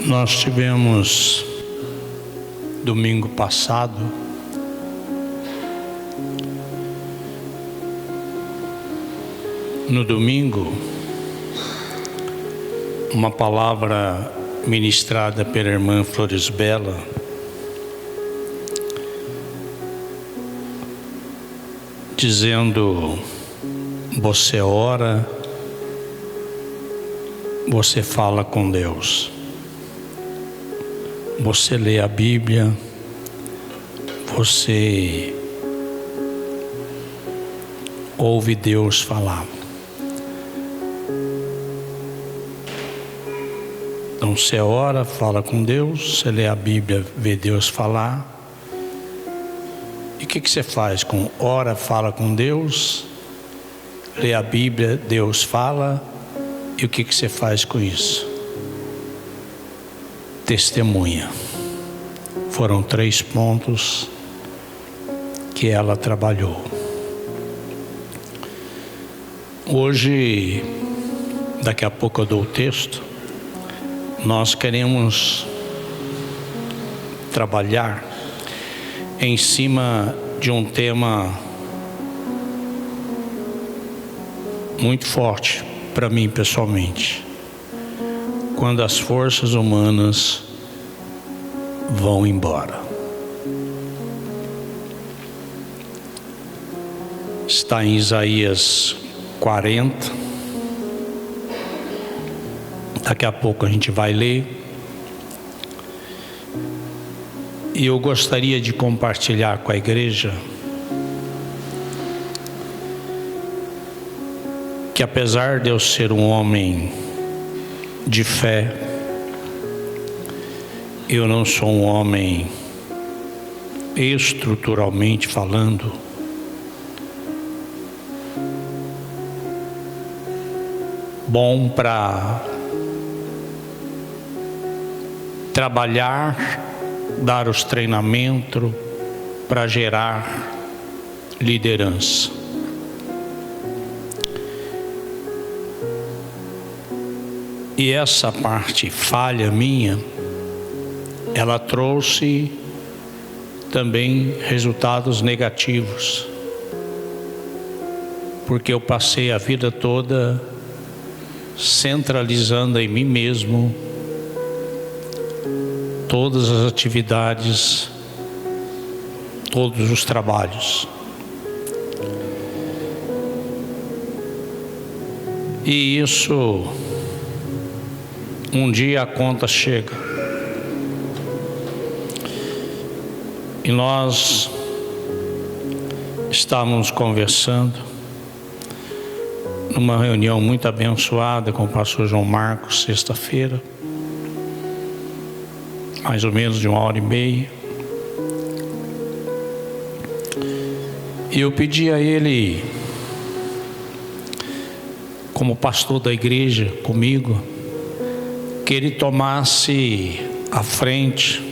Nós tivemos domingo passado no domingo uma palavra ministrada pela irmã Floresbella, dizendo: você ora, você fala com Deus, você lê a Bíblia, você ouve Deus falar. Então você ora, fala com Deus, você lê a Bíblia, vê Deus falar. E o que você faz com ora, fala com Deus, lê a Bíblia, Deus fala, e o que você faz com isso? Testemunha. Foram 3 pontos que ela trabalhou. Hoje, daqui a pouco eu dou o texto, nós queremos trabalhar em cima de um tema muito forte para mim pessoalmente: quando as forças humanas vão embora. Está em Isaías 40. Daqui a pouco a gente vai ler. E eu gostaria de compartilhar com a igreja que, apesar de eu ser um homem de fé, eu não sou um homem, estruturalmente falando, bom para trabalhar, dar os treinamentos para gerar liderança. E essa parte falha minha, ela trouxe também resultados negativos, porque eu passei a vida toda centralizando em mim mesmo todas as atividades, todos os trabalhos. E isso, um dia a conta chega. E nós estávamos conversando numa reunião muito abençoada com o pastor João Marcos, sexta-feira, mais ou menos de 1h30. E eu pedi a ele, como pastor da igreja comigo, que ele tomasse a frente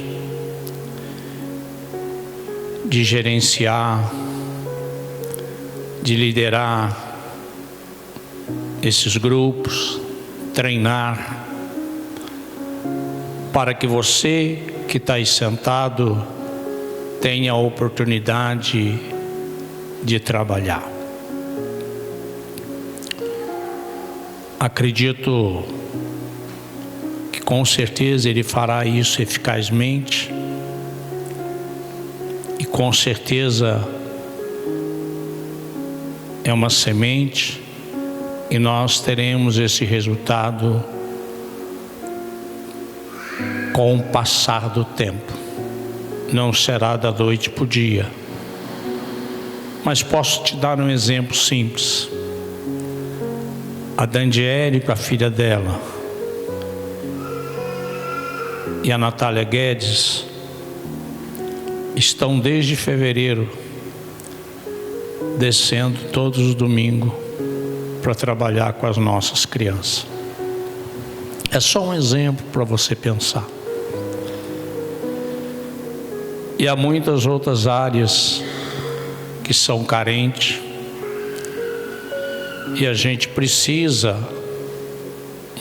de gerenciar, de liderar esses grupos, treinar, para que você que está aí sentado tenha a oportunidade de trabalhar. Acredito que com certeza ele fará isso eficazmente, e com certeza é uma semente, e nós teremos esse resultado com o passar do tempo. Não será da noite para o dia. Mas posso te dar um exemplo simples. A Dandiele, com a filha dela, e a Natália Guedes estão desde fevereiro descendo todos os domingos para trabalhar com as nossas crianças. É só um exemplo para você pensar. E há muitas outras áreas que são carentes, e a gente precisa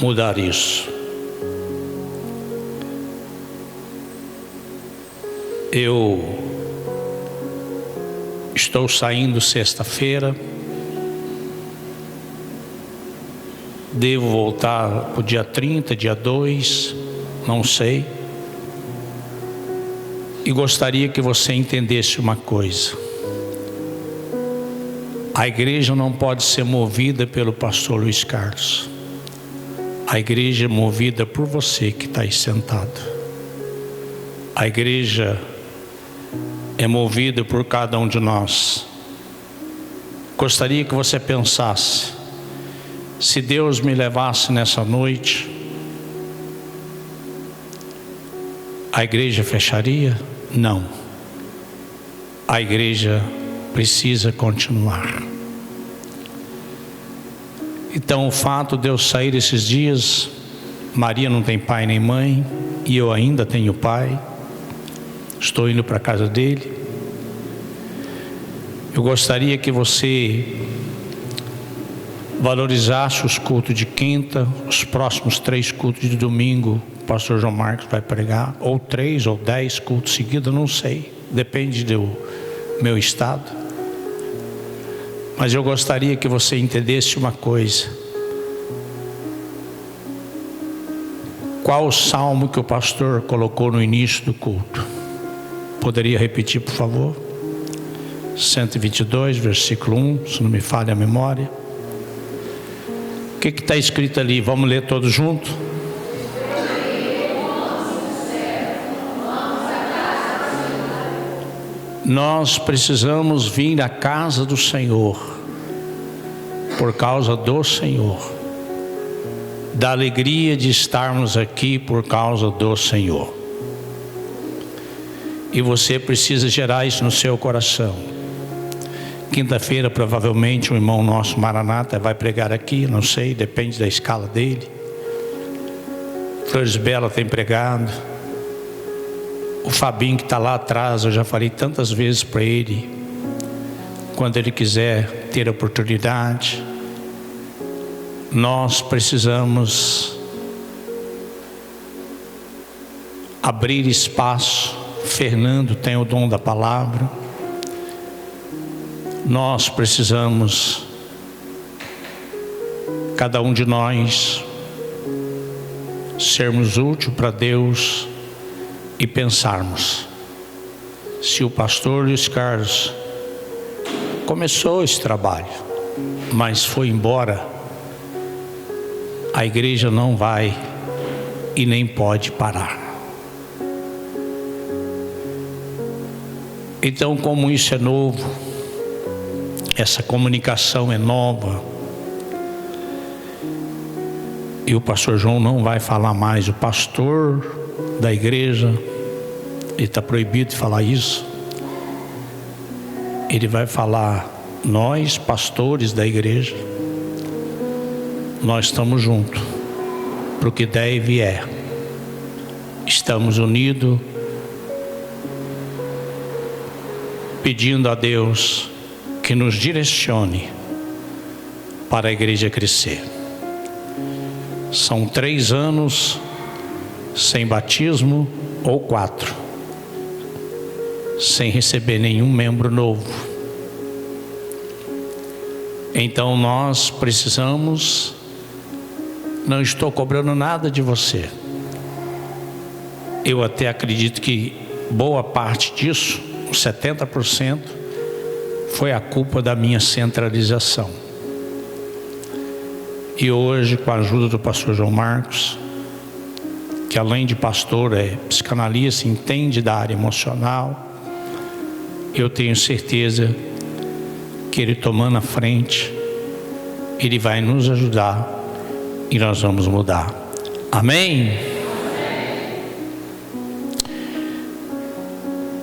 mudar isso. Eu estou saindo sexta-feira. Devo voltar para o dia 30, dia 2, não sei. E gostaria que você entendesse uma coisa. A igreja não pode ser movida pelo pastor Luiz Carlos. A igreja é movida por você que está aí sentado. A igreja é movida por cada um de nós. Gostaria que você pensasse: se Deus me levasse nessa noite, a igreja fecharia? Não. A igreja precisa continuar. Então, o fato de eu sair esses dias, Maria não tem pai nem mãe, e eu ainda tenho pai. Estou indo para a casa dele. Eu gostaria que você valorizasse os cultos de quinta, os próximos 3 cultos de domingo. O pastor João Marcos vai pregar, ou 3 ou 10 cultos seguidos, não sei, depende do meu estado. Mas eu gostaria que você entendesse uma coisa. Qual o salmo que o pastor colocou no início do culto? Poderia repetir, por favor? 122, versículo 1, se não me falha a memória. O que está escrito ali? Vamos ler todos juntos? Nós precisamos vir à casa do Senhor, por causa do Senhor, da alegria de estarmos aqui por causa do Senhor. E você precisa gerar isso no seu coração. Quinta-feira, provavelmente, um irmão nosso, Maranata, vai pregar aqui, não sei, depende da escala dele. Flores Bela tem pregado. O Fabinho que está lá atrás, eu já falei tantas vezes para ele, quando ele quiser ter oportunidade. Nós precisamos abrir espaço. Fernando tem o dom da palavra. Nós precisamos, cada um de nós, sermos úteis para Deus e pensarmos: se o pastor Luiz Carlos começou esse trabalho, mas foi embora, a igreja não vai e nem pode parar. Então, como isso é novo, essa comunicação é nova, e o pastor João não vai falar mais, o pastor da igreja, ele está proibido de falar isso. Ele vai falar: nós, pastores da igreja, nós estamos juntos para o que der e vier. Estamos unidos, pedindo a Deus que nos direcione para a igreja crescer. São 3 anos sem batismo, ou 4, sem receber nenhum membro novo. Então nós precisamos, não estou cobrando nada de você. Eu até acredito que boa parte disso, 70%, foi a culpa da minha centralização. E hoje, com a ajuda do pastor João Marcos, que além de pastor é psicanalista, entende da área emocional, eu tenho certeza que ele, tomando a frente, ele vai nos ajudar e nós vamos mudar. Amém?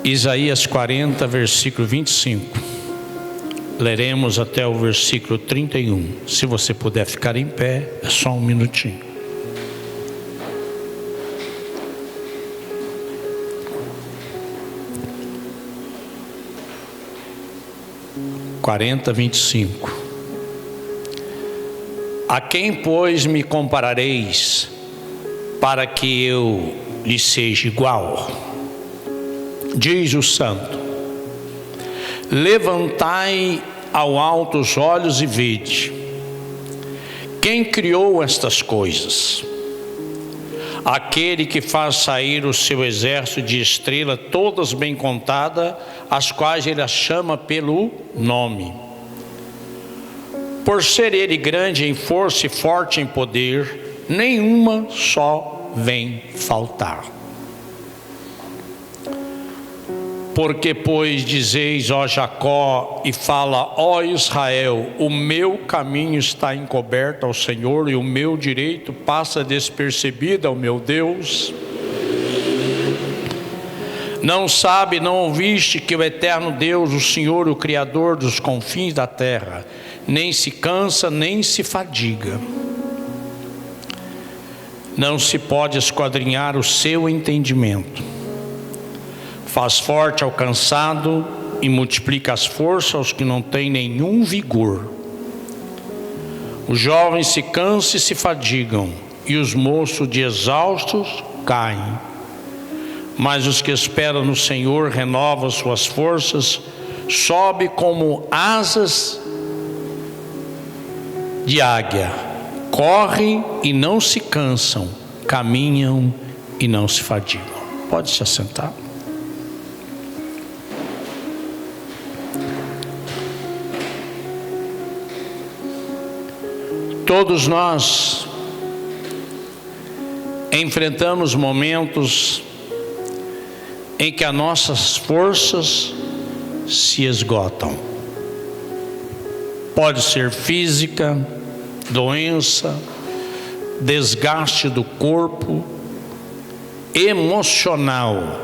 Isaías 40, versículo 25. Leremos até o versículo 31. Se você puder ficar em pé, é só um minutinho. Quarenta, 25. A quem, pois, me comparareis, para que eu lhe seja igual? Diz o santo: levantai ao alto os olhos e vede, quem criou estas coisas? Aquele que faz sair o seu exército de estrelas, todas bem contadas, as quais ele as chama pelo nome. Por ser ele grande em força e forte em poder, nenhuma só vem faltar. Porque, pois, dizeis, ó Jacó, e fala, ó Israel, o meu caminho está encoberto ao Senhor, e o meu direito passa despercebido ao meu Deus. Não sabe, não ouviste que o eterno Deus, o Senhor, o Criador dos confins da terra, nem se cansa, nem se fadiga. Não se pode esquadrinhar o seu entendimento. Faz forte ao cansado e multiplica as forças aos que não têm nenhum vigor. Os jovens se cansam e se fadigam, e os moços de exaustos caem. Mas os que esperam no Senhor renovam suas forças, sobe como asas de águia, correm e não se cansam, caminham e não se fadigam. Pode se assentar. Todos nós enfrentamos momentos em que as nossas forças se esgotam. Pode ser física, doença, desgaste do corpo, emocional,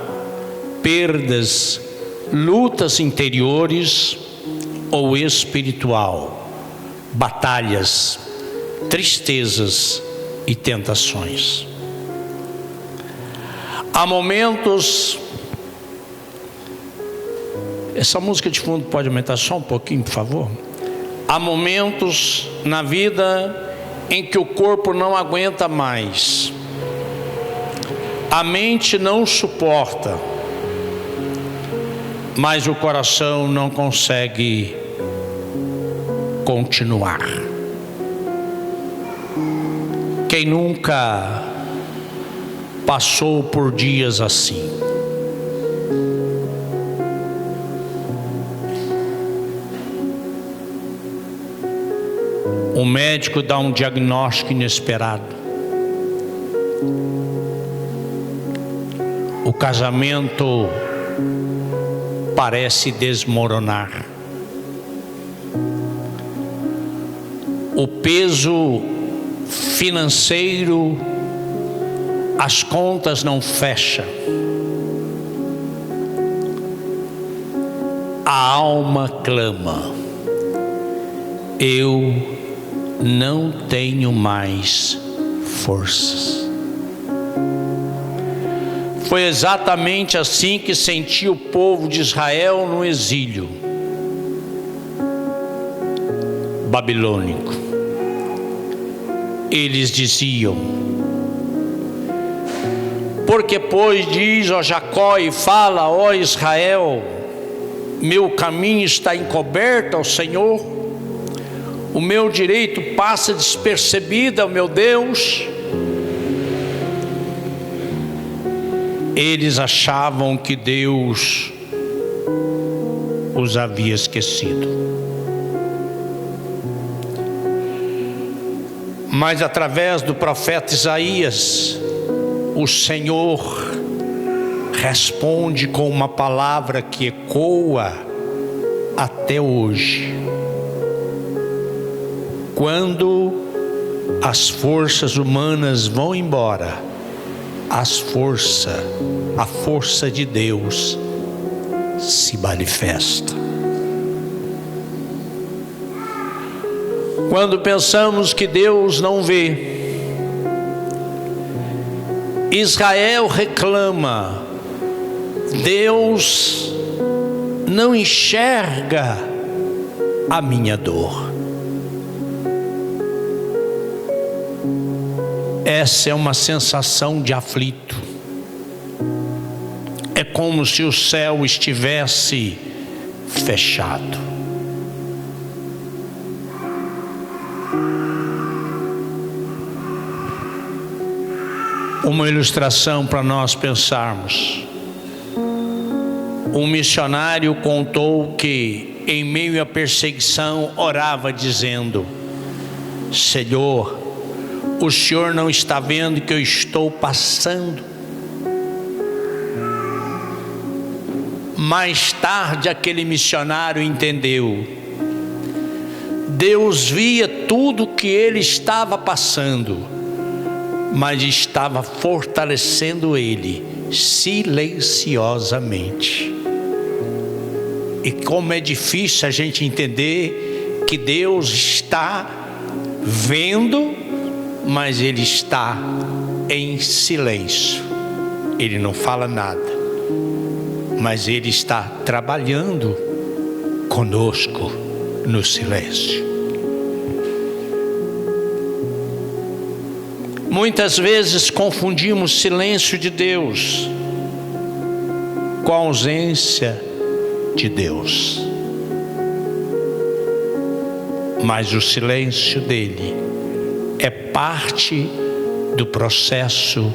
perdas, lutas interiores ou espiritual, batalhas, tristezas e tentações. Há momentos. Essa música de fundo pode aumentar só um pouquinho, por favor? Há momentos na vida em que o corpo não aguenta mais, a mente não suporta, mas o coração não consegue continuar. Quem nunca passou por dias assim? O médico dá um diagnóstico inesperado. O casamento parece desmoronar. O peso financeiro, as contas não fecham. A alma clama: eu não tenho mais forças. Foi exatamente assim que sentiu o povo de Israel no exílio babilônico. Eles diziam: porque pois diz, ó Jacó, e fala, ó Israel, meu caminho está encoberto ao Senhor, o meu direito passa despercebido ao meu Deus. Eles achavam que Deus os havia esquecido. Mas através do profeta Isaías, o Senhor responde com uma palavra que ecoa até hoje. Quando as forças humanas vão embora, a força de Deus se manifesta. Quando pensamos que Deus não vê, Israel reclama: Deus não enxerga a minha dor. Essa é uma sensação de aflito. É como se o céu estivesse fechado. Uma ilustração para nós pensarmos. Um missionário contou que, em meio à perseguição, orava dizendo: Senhor, o Senhor não está vendo que eu estou passando? Mais tarde, aquele missionário entendeu. Deus via tudo que ele estava passando, mas estava fortalecendo ele silenciosamente. E como é difícil a gente entender que Deus está vendo, mas Ele está em silêncio. Ele não fala nada, mas Ele está trabalhando conosco no silêncio. Muitas vezes confundimos o silêncio de Deus com a ausência de Deus. Mas o silêncio dele é parte do processo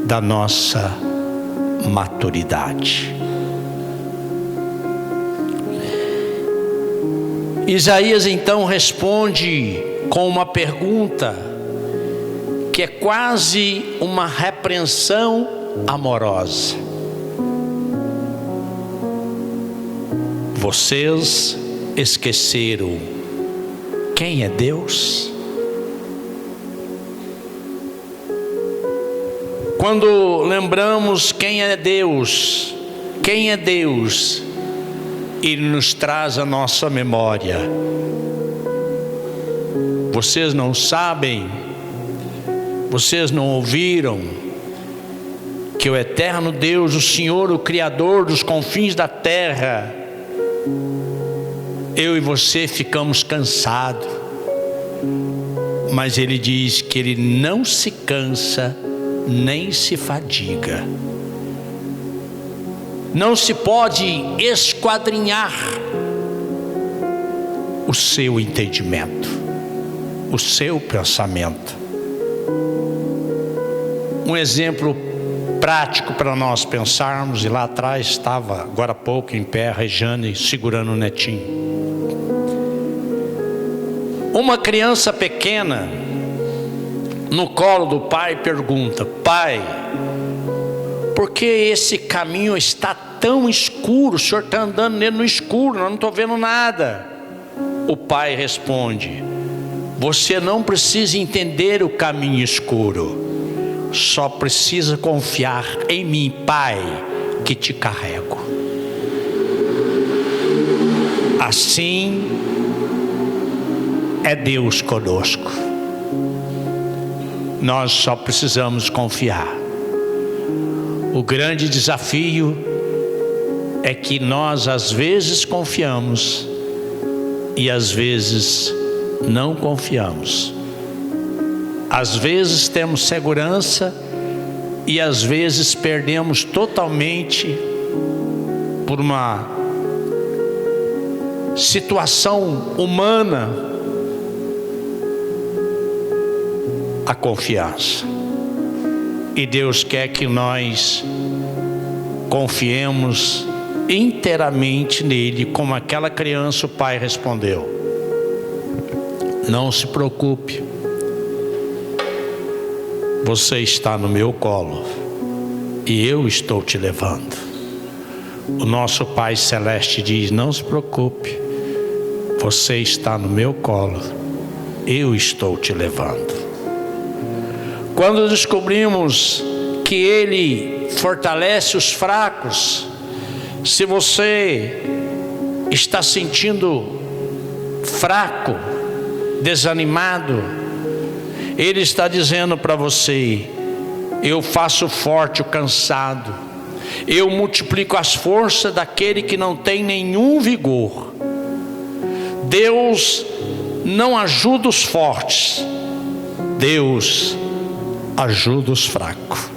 da nossa maturidade. Isaías então responde com uma pergunta que é quase uma repreensão amorosa. Vocês esqueceram quem é Deus? Quando lembramos quem é Deus, Ele nos traz a nossa memória. Vocês não sabem, vocês não ouviram que o eterno Deus, o Senhor, o Criador dos confins da terra, eu e você ficamos cansados, mas Ele diz que Ele não se cansa nem se fadiga. Não se pode esquadrinhar o seu entendimento, o seu pensamento. Um exemplo prático para nós pensarmos, e lá atrás estava agora há pouco em pé a Rejane segurando o netinho. Uma criança pequena no colo do pai pergunta: pai, por que esse caminho está tão escuro? O senhor está andando nele no escuro, eu não estou vendo nada. O pai responde: você não precisa entender o caminho escuro, só precisa confiar em mim, pai, que te carrego. Assim é Deus conosco. Nós só precisamos confiar. O grande desafio é que nós às vezes confiamos e às vezes não confiamos. Às vezes temos segurança e às vezes perdemos totalmente por uma situação humana a confiança. E Deus quer que nós confiemos inteiramente nele, como aquela criança. O pai respondeu: não se preocupe, você está no meu colo e eu estou te levando. O nosso Pai Celeste diz: não se preocupe, você está no meu colo, eu estou te levando. Quando descobrimos que Ele fortalece os fracos, se você está sentindo fraco, desanimado, Ele está dizendo para você: eu faço forte o cansado, eu multiplico as forças daquele que não tem nenhum vigor. Deus não ajuda os fortes, Deus ajuda os fracos.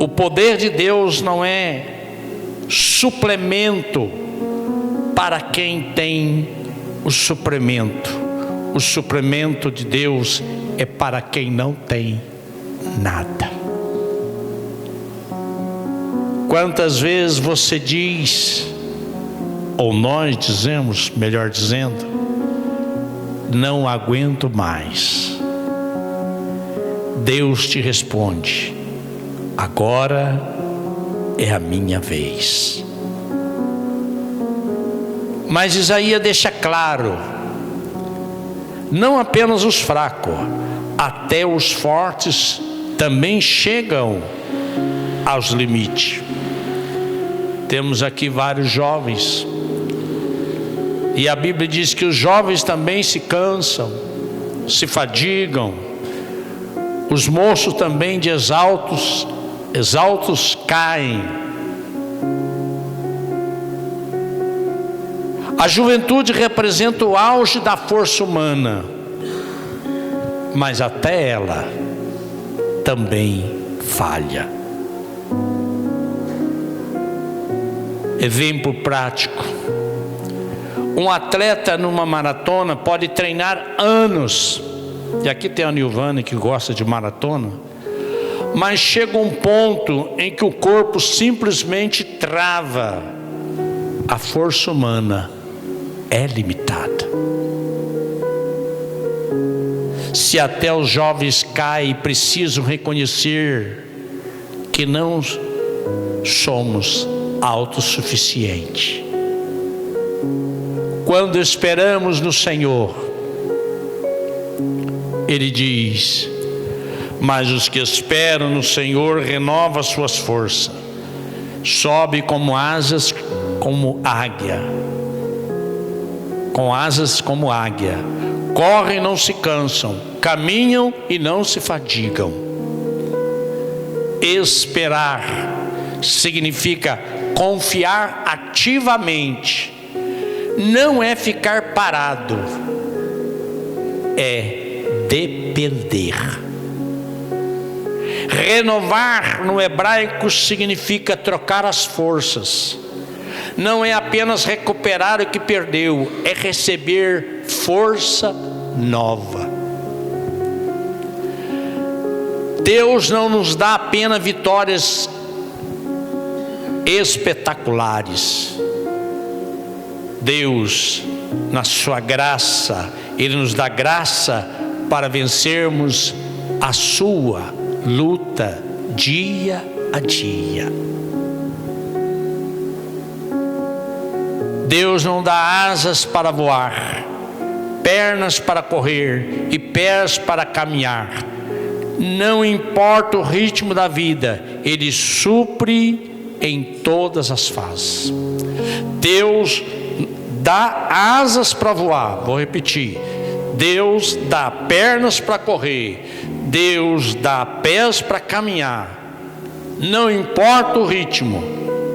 O poder de Deus não é suplemento para quem tem o suplemento. O suplemento de Deus é para quem não tem nada. Quantas vezes você diz, ou nós dizemos, melhor dizendo, não aguento mais. Deus te responde, agora é a minha vez. Mas Isaías deixa claro, não apenas os fracos, até os fortes também chegam aos limites. Temos aqui vários jovens, e a Bíblia diz que os jovens também se cansam, se fadigam, os moços também de exaltos caem. A juventude representa o auge da força humana, mas até ela também falha. Exemplo prático: um atleta numa maratona pode treinar anos, e aqui tem a Nilvana que gosta de maratona, mas chega um ponto em que o corpo simplesmente trava. A força humana é limitada. Se até os jovens caem, precisam reconhecer que não somos autossuficientes. Quando esperamos no Senhor, Ele diz, mas os que esperam no Senhor renovam suas forças, sobe como asas como águia, com asas como águia, correm e não se cansam, caminham e não se fadigam. Esperar significa confiar ativamente, não é ficar parado, é depender. Renovar no hebraico significa trocar as forças. Não é apenas recuperar o que perdeu, é receber força nova. Deus não nos dá apenas vitórias espetaculares. Deus, na sua graça, Ele nos dá graça para vencermos a sua luta dia a dia. Deus não dá asas para voar, pernas para correr e pés para caminhar. Não importa o ritmo da vida, Ele supre em todas as fases. Deus dá asas para voar, vou repetir. Deus dá pernas para correr, Deus dá pés para caminhar. Não importa o ritmo,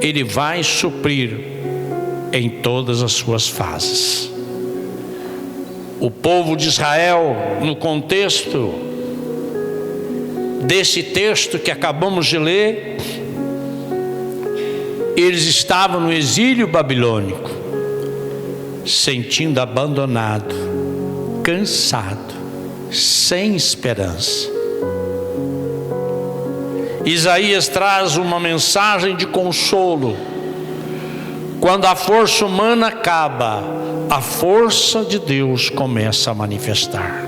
Ele vai suprir em todas as suas fases. O povo de Israel, no contexto desse texto que acabamos de ler, eles estavam no exílio babilônico, sentindo abandonado, cansado, sem esperança. Isaías traz uma mensagem de consolo. Quando a força humana acaba, a força de Deus começa a manifestar.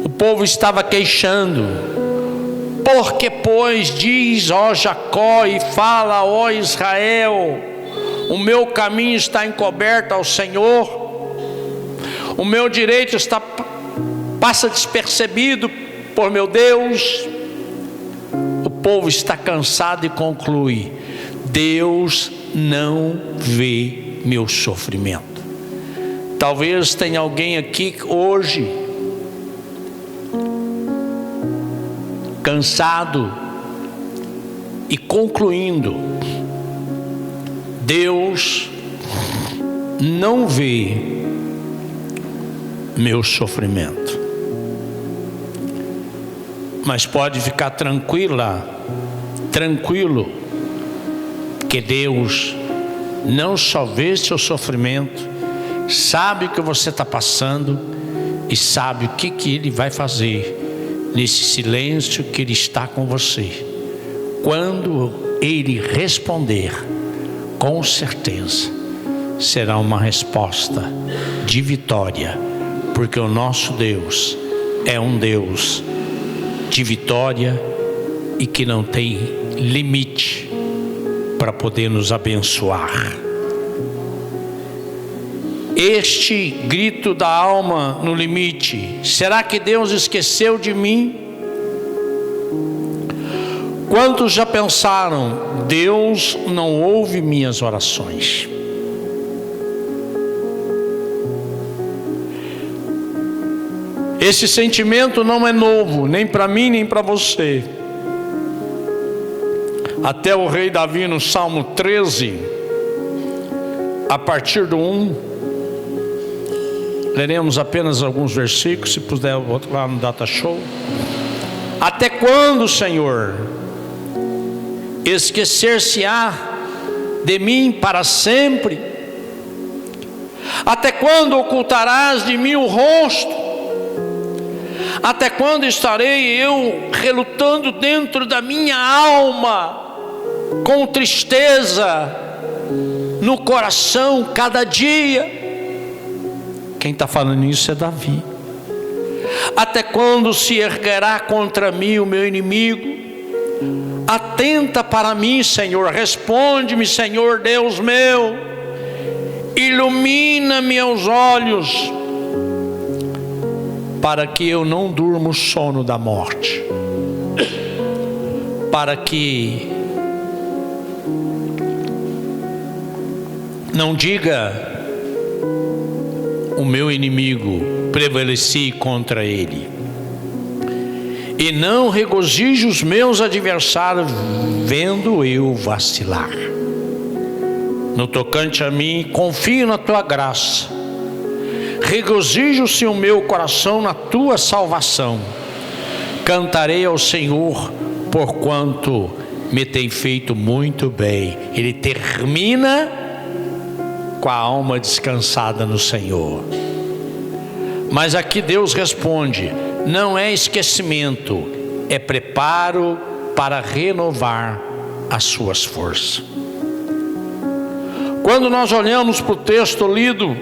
O povo estava queixando: porque pois diz, ó Jacó, e fala, ó Israel, o meu caminho está encoberto ao Senhor, o meu direito passa despercebido por meu Deus. O povo está cansado e conclui: Deus não vê meu sofrimento. Talvez tenha alguém aqui hoje cansado e concluindo: Deus não vê meu sofrimento. Mas pode ficar tranquilo, que Deus não só vê seu sofrimento, sabe o que você está passando e sabe o que Ele vai fazer nesse silêncio que Ele está com você. Quando Ele responder, com certeza será uma resposta de vitória, porque o nosso Deus é um Deus de vitória e que não tem limite para poder nos abençoar. Este grito da alma no limite: será que Deus esqueceu de mim? Quantos já pensaram: Deus não ouve minhas orações? Esse sentimento não é novo, nem para mim, nem para você. Até o rei Davi, no Salmo 13, a partir do 1, leremos apenas alguns versículos, se puder botar lá no Data Show. Até quando, Senhor, esquecer-se-á de mim para sempre? Até quando ocultarás de mim o rosto? Até quando estarei eu relutando dentro da minha alma, com tristeza no coração cada dia? Quem está falando isso é Davi. Até quando se erguerá contra mim o meu inimigo? Atenta para mim, Senhor, responde-me, Senhor Deus meu, ilumina meus olhos, para que eu não durma o sono da morte, para que não diga o meu inimigo: prevaleci contra ele, e não regozije os meus adversários vendo eu vacilar. No tocante a mim, confio na tua graça, regozijo-se o meu coração na tua salvação. Cantarei ao Senhor, porquanto me tem feito muito bem. Ele termina com a alma descansada no Senhor. Mas aqui Deus responde: não é esquecimento, é preparo para renovar as suas forças. Quando nós olhamos para o texto lido,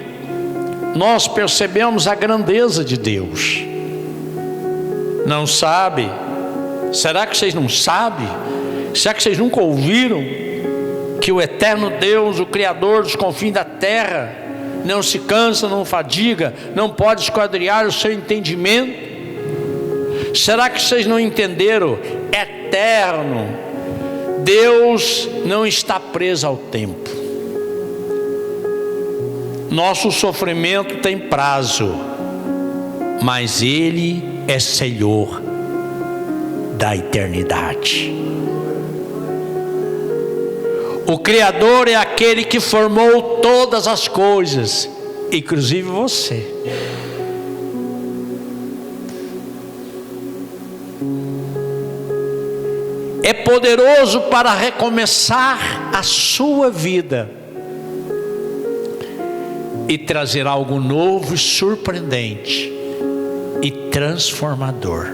nós percebemos a grandeza de Deus. Não sabe? Será que vocês não sabem? Será que vocês nunca ouviram que o eterno Deus, o Criador dos confins da terra, não se cansa, não fadiga, não pode esquadriar o seu entendimento? Será que vocês não entenderam? Eterno. Deus não está preso ao tempo. Nosso sofrimento tem prazo, mas Ele é Senhor da eternidade. O Criador é aquele que formou todas as coisas, inclusive você. É poderoso para recomeçar a sua vida e trazer algo novo e surpreendente e transformador.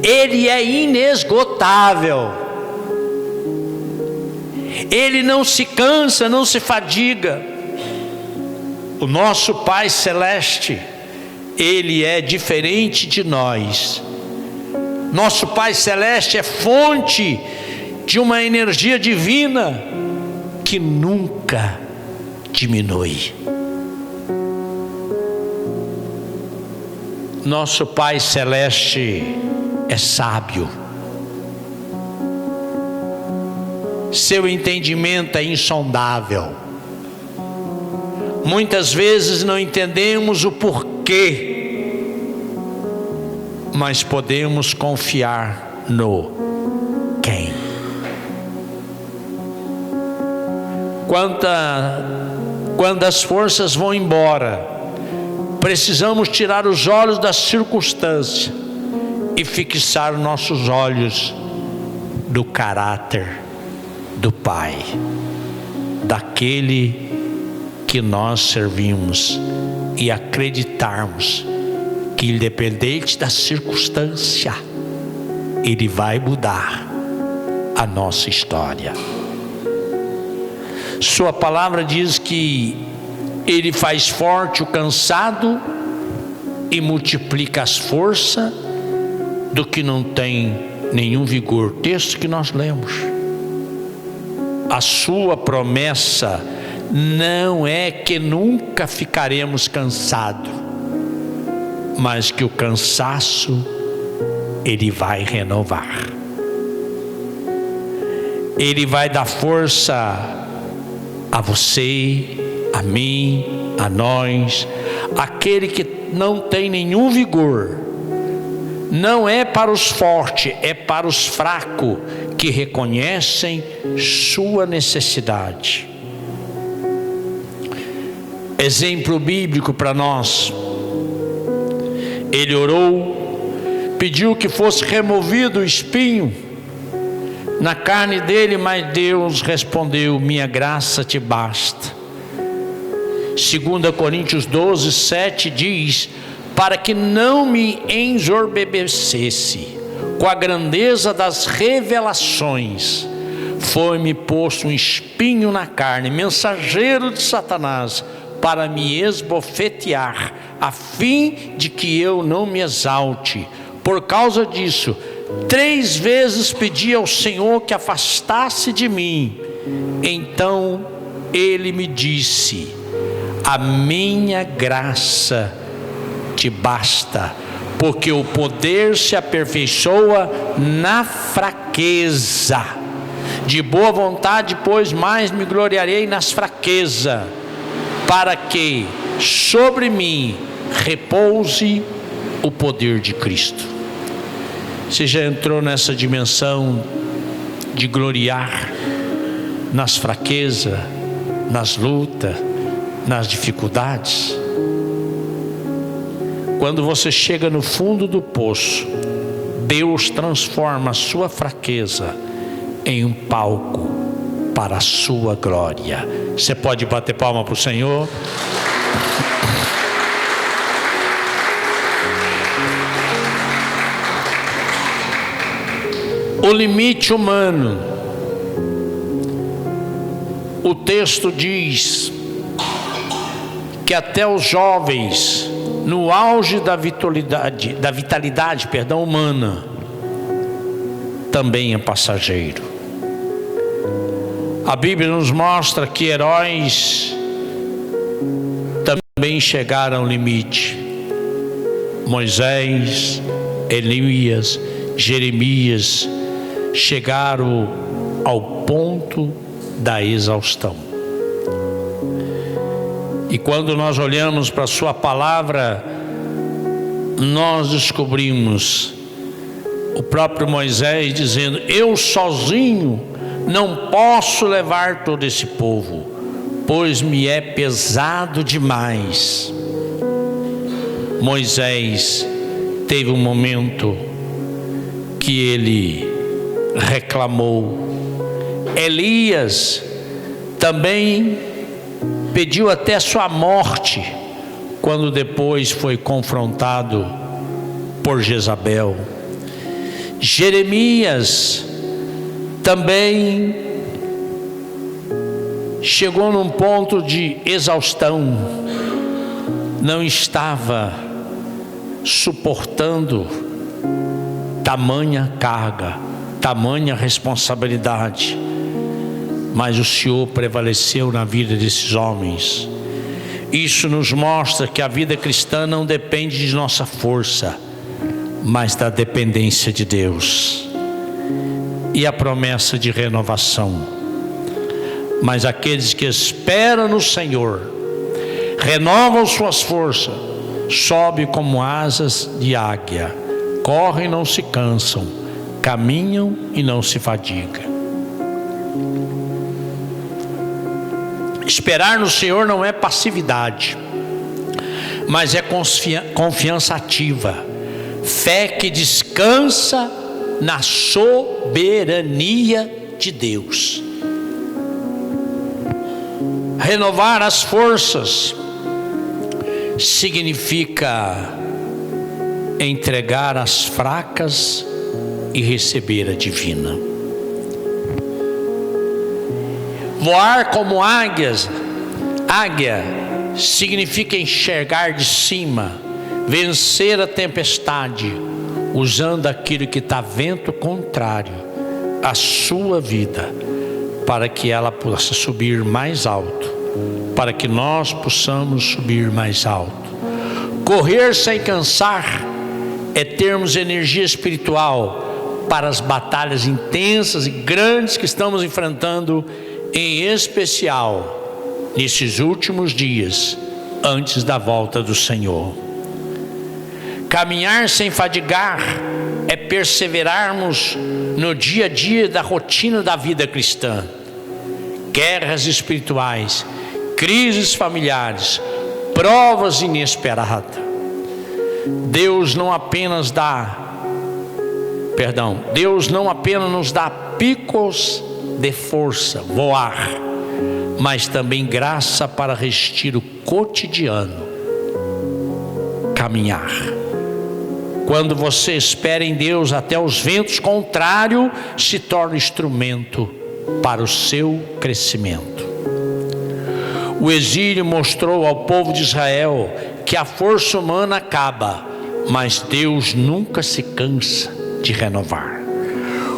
Ele é inesgotável. Ele não se cansa, não se fadiga. O nosso Pai Celeste, Ele é diferente de nós. Nosso Pai Celeste é fonte de uma energia divina que nunca diminui. Nosso Pai Celeste é sábio. Seu entendimento é insondável. Muitas vezes não entendemos o porquê, mas podemos confiar no quem. Quando as forças vão embora, Precisamos tirar os olhos da circunstância e fixar nossos olhos do caráter do Pai, daquele que nós servimos, e acreditarmos que, independente da circunstância, Ele vai mudar a nossa história. Sua palavra diz que Ele faz forte o cansado e multiplica as forças do que não tem nenhum vigor. Texto que nós lemos. A sua promessa não é que nunca ficaremos cansados, mas que o cansaço Ele vai renovar. Ele vai dar força a você, a mim, a nós. Aquele que não tem nenhum vigor, não é para os fortes, é para os fracos que reconhecem sua necessidade. Exemplo bíblico para nós. Ele orou, pediu que fosse removido o espinho na carne dele, mas Deus respondeu: minha graça te basta. 2 Coríntios 12, 7 diz: para que não me ensoberbecesse com a grandeza das revelações, foi-me posto um espinho na carne, mensageiro de Satanás, para me esbofetear, a fim de que eu não me exalte. Por causa disso, 3 vezes pedi ao Senhor que afastasse de mim. Então Ele me disse: a minha graça te basta, porque o poder se aperfeiçoa na fraqueza. De boa vontade, pois, mais me gloriarei nas fraquezas, para que sobre mim repouse o poder de Cristo. Você já entrou nessa dimensão de gloriar nas fraquezas, nas lutas, nas dificuldades? Quando você chega no fundo do poço, Deus transforma a sua fraqueza em um palco para a sua glória. Você pode bater palma para o Senhor? O limite humano. O texto diz que até os jovens, no auge da vitalidade humana, também é passageiro. A Bíblia nos mostra que heróis também chegaram ao limite. Moisés, Elias, Jeremias chegaram ao ponto da exaustão. E quando nós olhamos para a sua palavra, nós descobrimos o próprio Moisés dizendo: eu sozinho não posso levar todo esse povo, pois me é pesado demais. Moisés teve um momento que ele reclamou. Elias também pediu até sua morte, quando depois foi confrontado por Jezabel. Jeremias também chegou num ponto de exaustão, não estava suportando tamanha carga, tamanha responsabilidade, mas o Senhor prevaleceu na vida desses homens. Isso nos mostra que a vida cristã não depende de nossa força, mas da dependência de Deus. E a promessa de renovação. Mas aqueles que esperam no Senhor renovam suas forças, sobem como asas de águia, correm e não se cansam, caminham e não se fadigam. Esperar no Senhor não é passividade, mas é confiança ativa, fé que descansa na soberania de Deus. Renovar as forças significa entregar as fracas e receber a divina. Voar como águia significa enxergar de cima, vencer a tempestade, usando aquilo que está vento contrário à sua vida, para que ela possa subir mais alto, para que nós possamos subir mais alto. Correr sem cansar é termos energia espiritual para as batalhas intensas e grandes que estamos enfrentando, em especial nesses últimos dias antes da volta do Senhor. Caminhar sem fadigar é perseverarmos no dia a dia da rotina da vida cristã. Guerras espirituais, crises familiares, provas inesperadas. Deus não apenas nos dá picos de força, voar, mas também graça para resistir o cotidiano, caminhar. Quando você espera em Deus, até os ventos contrários se tornam instrumento para o seu crescimento. O exílio mostrou ao povo de Israel que a força humana acaba, mas Deus nunca se cansa de renovar.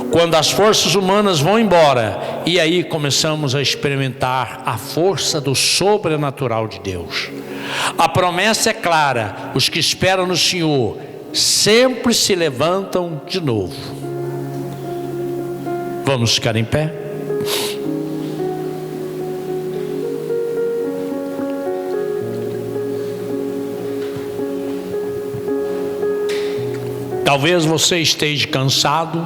Quando as forças humanas vão embora, e aí começamos a experimentar a força do sobrenatural de Deus. A promessa é clara: os que esperam no Senhor sempre se levantam de novo. Vamos ficar em pé? Talvez você esteja cansada,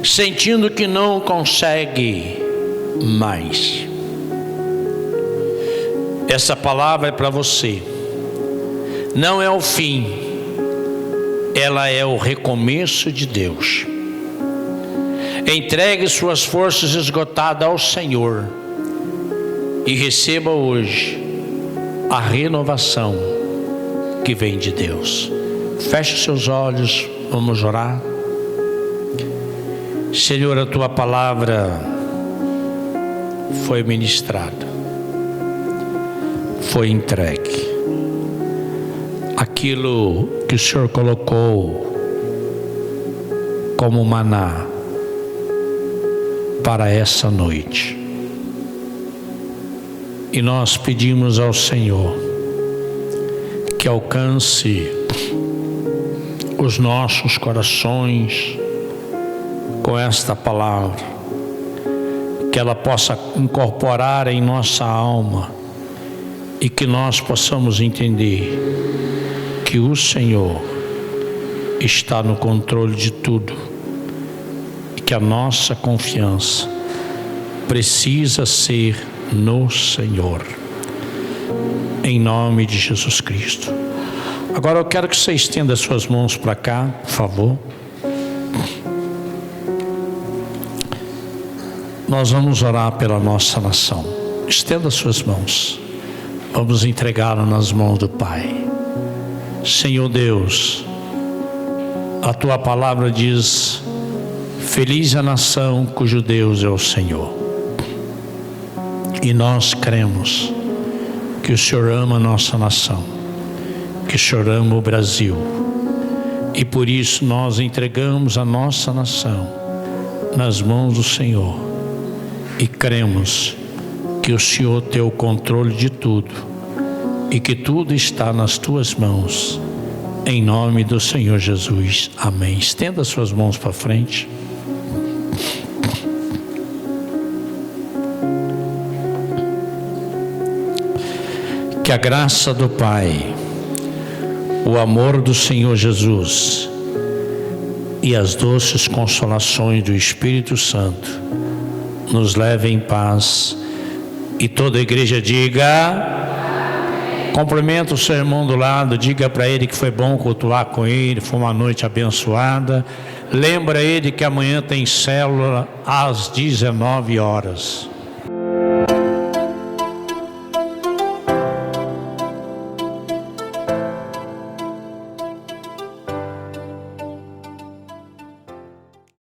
sentindo que não consegue mais. Essa palavra é para você. Não é o fim, ela é o recomeço de Deus. Entregue suas forças esgotadas ao Senhor e receba hoje a renovação que vem de Deus. Feche seus olhos, vamos orar. Senhor, a tua palavra foi ministrada, foi entregue. Aquilo que o Senhor colocou como maná para essa noite. E nós pedimos ao Senhor que alcance os nossos corações com esta palavra, que ela possa incorporar em nossa alma e que nós possamos entender que o Senhor está no controle de tudo e que a nossa confiança precisa ser no Senhor, em nome de Jesus Cristo. Agora eu quero que você estenda suas mãos para cá, por favor. Nós vamos orar pela nossa nação. Estenda suas mãos. Vamos entregá-la nas mãos do Pai. Senhor Deus, a tua palavra diz: feliz a nação cujo Deus é o Senhor. E nós cremos que o Senhor ama a nossa nação, que o Senhor ama o Brasil, e por isso nós entregamos a nossa nação nas mãos do Senhor e cremos que o Senhor tem o controle de tudo e que tudo está nas tuas mãos, em nome do Senhor Jesus, amém. Estenda suas mãos para frente. Que a graça do Pai, o amor do Senhor Jesus e as doces consolações do Espírito Santo nos levem em paz E toda a igreja diga... Cumprimenta o seu irmão do lado, diga para ele que foi bom cultuar com ele, foi uma noite abençoada. Lembra ele que amanhã tem célula às 19 horas.